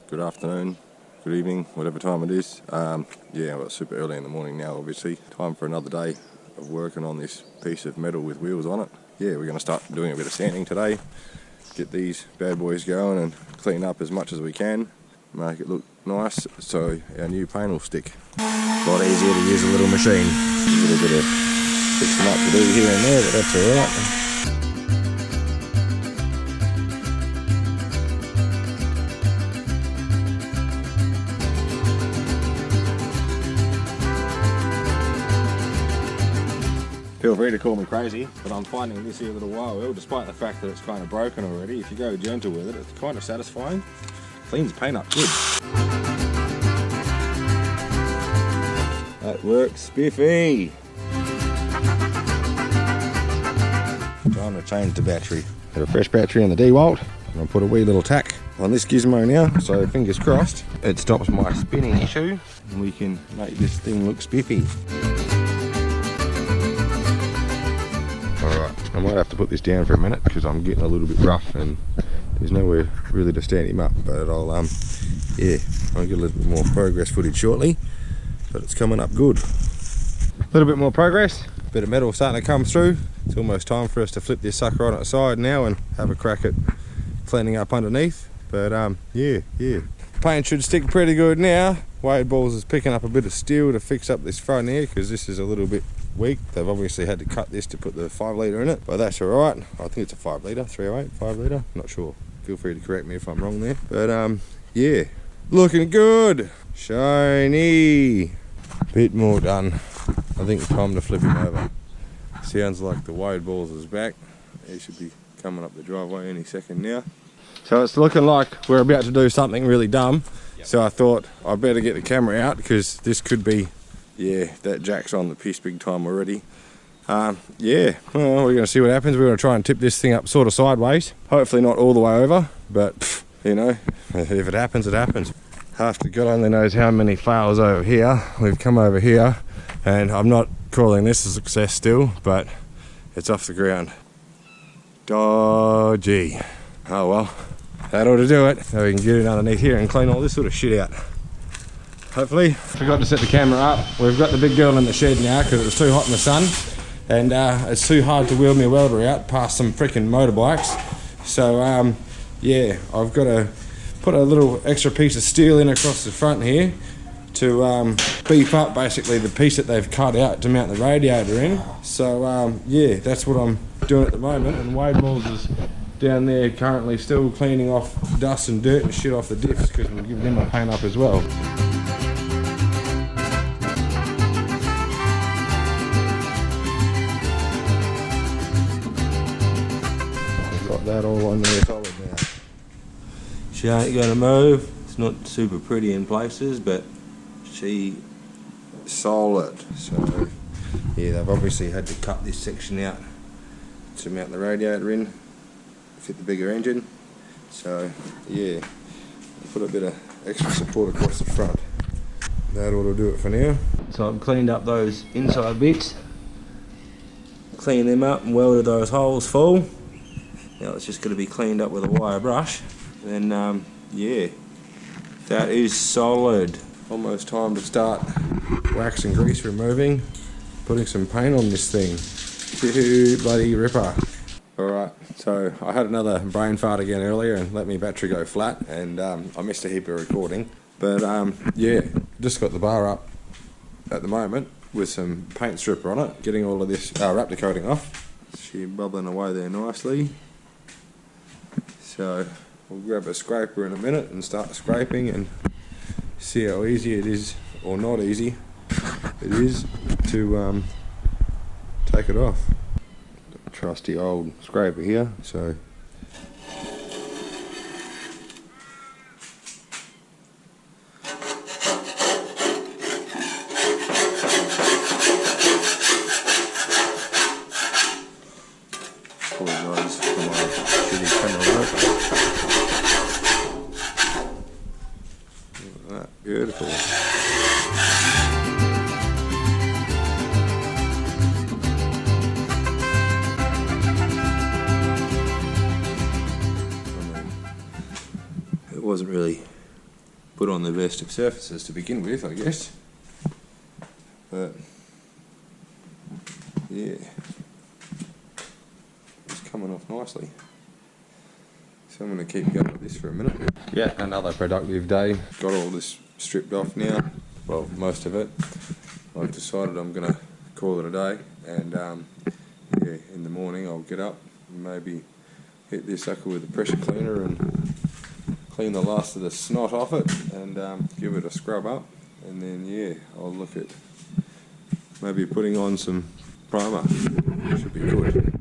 good afternoon, good evening, whatever time it is. Yeah, well, it's super early in the morning now, obviously. Time for another day of working on this piece of metal with wheels on it. Yeah, we're going to start doing a bit of sanding today, get these bad boys going and clean up as much as we can, make it look nice so our new paint will stick. A lot easier to use a little machine. A little bit of fixing up to do here and there, but that's alright. Feel free to call me crazy, but I'm finding this here little wire wheel, despite the fact that it's kind of broken already, if you go gentle with it, it's kind of satisfying. Cleans paint up good. That works spiffy. Time to change the battery. Got a fresh battery in the DeWalt, and I'll put a wee little tack on this gizmo now, so fingers crossed it stops my spinning issue, and we can make this thing look spiffy. Alright, I might have to put this down for a minute because I'm getting a little bit rough and there's nowhere really to stand him up, but I'll get a little bit more progress footage shortly, but it's coming up good. A little bit more progress, bit of metal starting to come through. It's almost time for us to flip this sucker on its side now and have a crack at cleaning up underneath, but yeah. Paint should stick pretty good now. Wade Balls is picking up a bit of steel to fix up this front here because this is a little bit weak. They've obviously had to cut this to put the 5 litre in it, but that's alright. I think it's a 5 litre, 308, 5 litre, not sure. Feel free to correct me if I'm wrong there. But yeah, looking good, shiny. Bit more done. I think it's time to flip him over. Sounds like the Wade Balls is back. He should be coming up the driveway any second now. So it's looking like we're about to do something really dumb. Yep. So I thought I'd better get the camera out because this could be, yeah, that jack's on the piss big time already. Yeah, well, we're going to see what happens. We're going to try and tip this thing up sort of sideways. Hopefully not all the way over, but you know, if it happens, it happens. After God only knows how many fails over here, we've come over here, and I'm not calling this a success still, but it's off the ground. Dodgy. Oh well, that ought to do it. So we can get it underneath here and clean all this sort of shit out. Hopefully. Forgot to set the camera up. We've got the big girl in the shed now because it was too hot in the sun, and it's too hard to wheel my welder out past some freaking motorbikes. So yeah, I've got to put a little extra piece of steel in across the front here to beef up basically the piece that they've cut out to mount the radiator in. So yeah, that's what I'm doing at the moment, and Wade Balls is down there currently still cleaning off dust and dirt and shit off the diffs because we're giving them a paint up as well. Got that all on there solid now. She ain't gonna move. It's not super pretty in places, but she solid. So yeah, they've obviously had to cut this section out to mount the radiator in, fit the bigger engine. So yeah, put a bit of extra support across the front. That ought to do it for now. So I've cleaned up those inside bits, cleaned them up and welded those holes full. Now it's just going to be cleaned up with a wire brush. Then yeah, that is solid. Almost time to start wax and grease removing, putting some paint on this thing. Bloody ripper. Alright, so I had another brain fart again earlier and let my battery go flat, and I missed a heap of recording. But yeah, just got the bar up at the moment with some paint stripper on it, getting all of this Raptor coating off. She's bubbling away there nicely. So we'll grab a scraper in a minute and start scraping and see how easy it is, or not easy it is, to take it off. Trusty old scraper here, so apologise for my shitty camera work. Look at that, beautiful. Wasn't really put on the best of surfaces to begin with, I guess. But yeah, it's coming off nicely. So I'm going to keep going with this for a minute. Yeah, another productive day. Got all this stripped off now. Well, most of it. I've decided I'm going to call it a day, and yeah, in the morning I'll get up and maybe hit this sucker with a pressure cleaner and clean the last of the snot off it, and give it a scrub up, and then yeah, I'll look at maybe putting on some primer. Should be good.